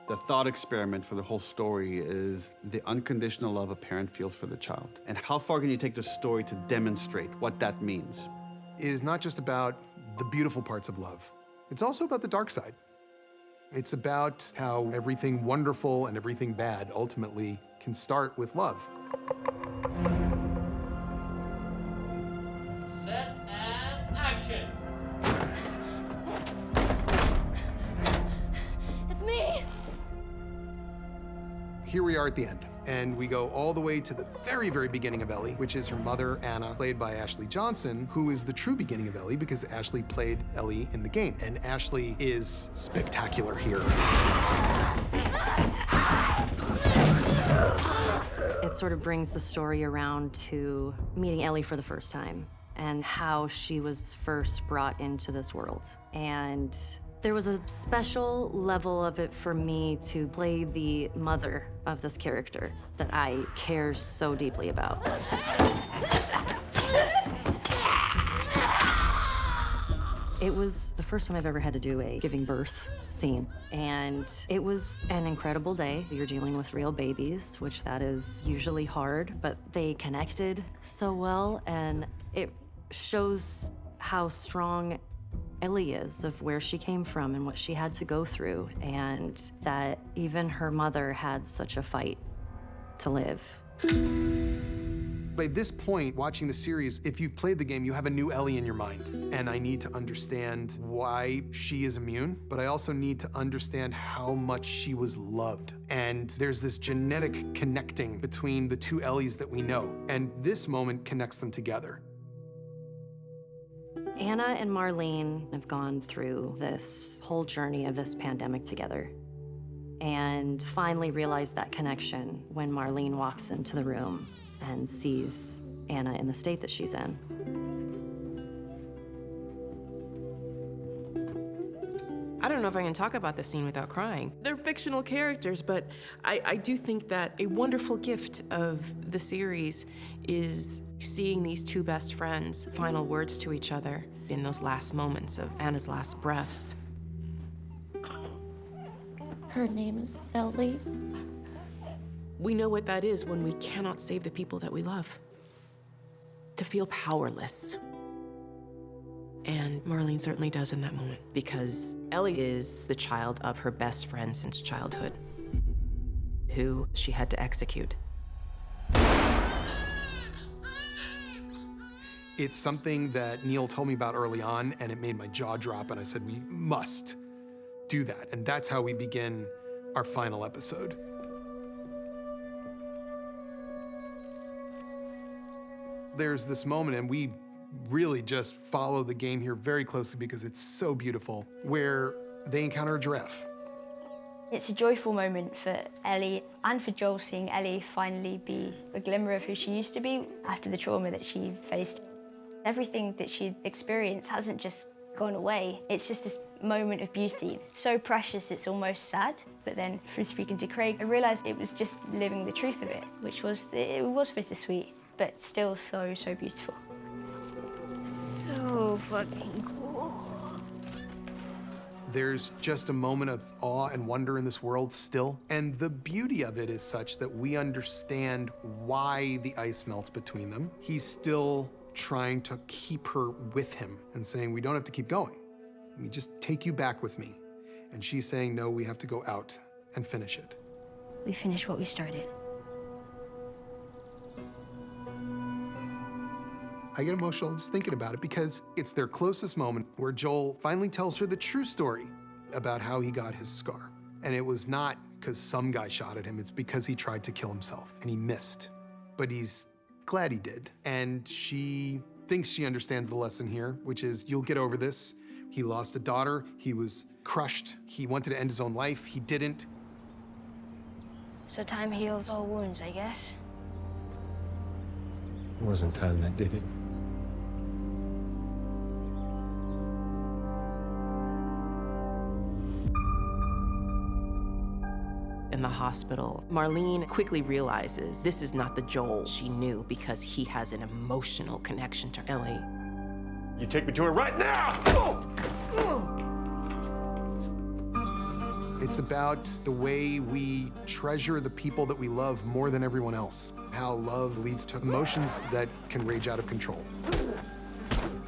The thought experiment for the whole story is the unconditional love a parent feels for the child. And how far can you take the story to demonstrate what that means? It is not just about the beautiful parts of love. It's also about the dark side. It's about how everything wonderful and everything bad ultimately can start with love. Set and action! It's me! Here we are at the end, and we go all the way to the very, very beginning of Ellie, which is her mother, Anna, played by Ashley Johnson, who is the true beginning of Ellie because Ashley played Ellie in the game. And Ashley is spectacular here. It sort of brings the story around to meeting Ellie for the first time and how she was first brought into this world. And there was a special level of it for me to play the mother of this character that I care so deeply about. It was the first time I've ever had to do a giving birth scene, and it was an incredible day. You're dealing with real babies, which that is usually hard, but they connected so well, and it shows how strong Ellie is, of where she came from and what she had to go through, and that even her mother had such a fight to live. By this point, watching the series, if you've played the game, you have a new Ellie in your mind. And I need to understand why she is immune, but I also need to understand how much she was loved. And there's this genetic connecting between the two Ellies that we know, and this moment connects them together. Anna and Marlene have gone through this whole journey of this pandemic together and finally realized that connection when Marlene walks into the room and sees Anna in the state that she's in. I don't know if I can talk about the scene without crying. They're fictional characters, but I do think that a wonderful gift of the series is seeing these two best friends' final words to each other in those last moments of Anna's last breaths. Her name is Ellie. We know what that is when we cannot save the people that we love. To feel powerless. And Marlene certainly does in that moment, because Ellie is the child of her best friend since childhood, who she had to execute. It's something that Neil told me about early on, and it made my jaw drop, and I said, we must do that. And that's how we begin our final episode. There's this moment, and we really just follow the game here very closely because it's so beautiful, where they encounter a giraffe. It's a joyful moment for Ellie and for Joel, seeing Ellie finally be a glimmer of who she used to be after the trauma that she faced. Everything that she'd experienced hasn't just gone away. It's just this moment of beauty. So precious, it's almost sad. But then from speaking to Craig, I realized it was just living the truth of it, which was, it was bittersweet, but still so, so beautiful. So fucking cool. There's just a moment of awe and wonder in this world still. And the beauty of it is such that we understand why the ice melts between them. He's still trying to keep her with him and saying, we don't have to keep going. Let me just take you back with me. And she's saying, no, we have to go out and finish it. We finished what we started. I get emotional just thinking about it because it's their closest moment where Joel finally tells her the true story about how he got his scar. And it was not because some guy shot at him, it's because he tried to kill himself and he missed. But he's glad he did. And she thinks she understands the lesson here, which is you'll get over this. He lost a daughter, he was crushed, he wanted to end his own life, he didn't. So time heals all wounds, I guess. It wasn't time that did it. In the hospital, Marlene quickly realizes this is not the Joel she knew because he has an emotional connection to Ellie. You take me to her right now! It's about the way we treasure the people that we love more than everyone else. How love leads to emotions that can rage out of control.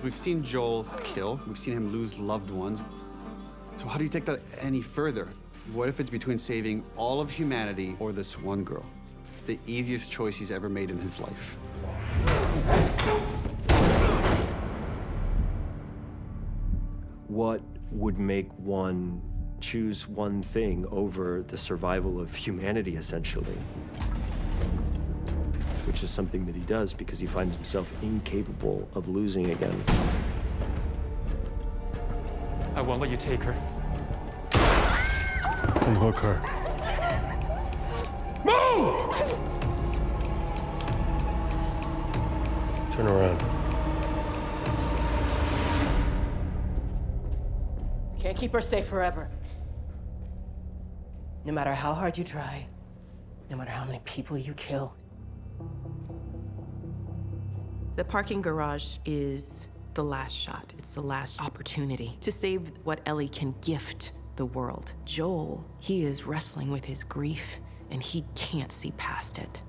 We've seen Joel kill. We've seen him lose loved ones. So how do you take that any further? What if it's between saving all of humanity or this one girl? It's the easiest choice he's ever made in his life. What would make one choose one thing over the survival of humanity, essentially? Which is something that he does because he finds himself incapable of losing again. I won't let you take her. Unhook her. Move! Turn around. Can't keep her safe forever. No matter how hard you try, no matter how many people you kill. The parking garage is the last shot. It's the last opportunity to save what Ellie can gift the world. Joel, he is wrestling with his grief, and he can't see past it.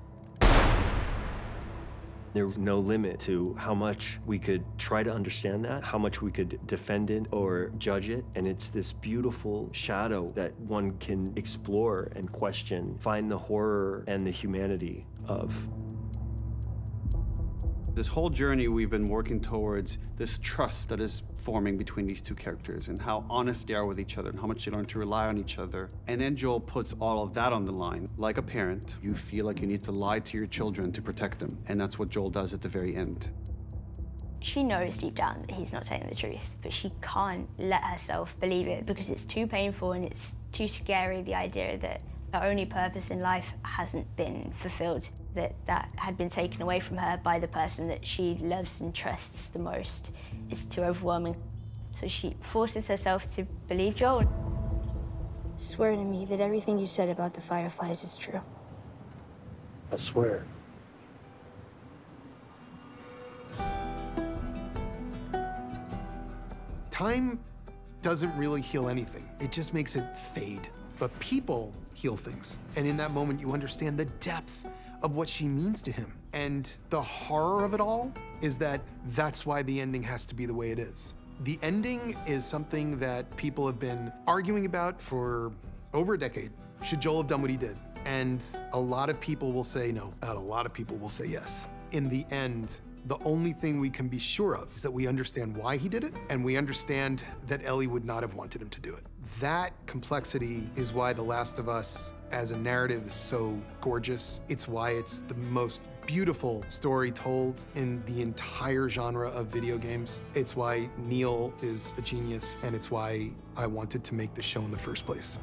There's no limit to how much we could try to understand that, how much we could defend it or judge it. And it's this beautiful shadow that one can explore and question, find the horror and the humanity of. This whole journey, we've been working towards this trust that is forming between these two characters and how honest they are with each other and how much they learn to rely on each other. And then Joel puts all of that on the line. Like a parent, you feel like you need to lie to your children to protect them. And that's what Joel does at the very end. She knows deep down that he's not telling the truth, but she can't let herself believe it because it's too painful and it's too scary, the idea that her only purpose in life hasn't been fulfilled, that had been taken away from her by the person that she loves and trusts the most. It's too overwhelming. So she forces herself to believe Joel. Swear to me that everything you said about the Fireflies is true. I swear. Time doesn't really heal anything. It just makes it fade. But people heal things. And in that moment, you understand the depth of what she means to him. And the horror of it all is that that's why the ending has to be the way it is. The ending is something that people have been arguing about for over a decade. Should Joel have done what he did? And a lot of people will say no, and a lot of people will say yes. In the end, the only thing we can be sure of is that we understand why he did it, and we understand that Ellie would not have wanted him to do it. That complexity is why The Last of Us as a narrative is so gorgeous. It's why it's the most beautiful story told in the entire genre of video games. It's why Neil is a genius, and it's why I wanted to make the show in the first place.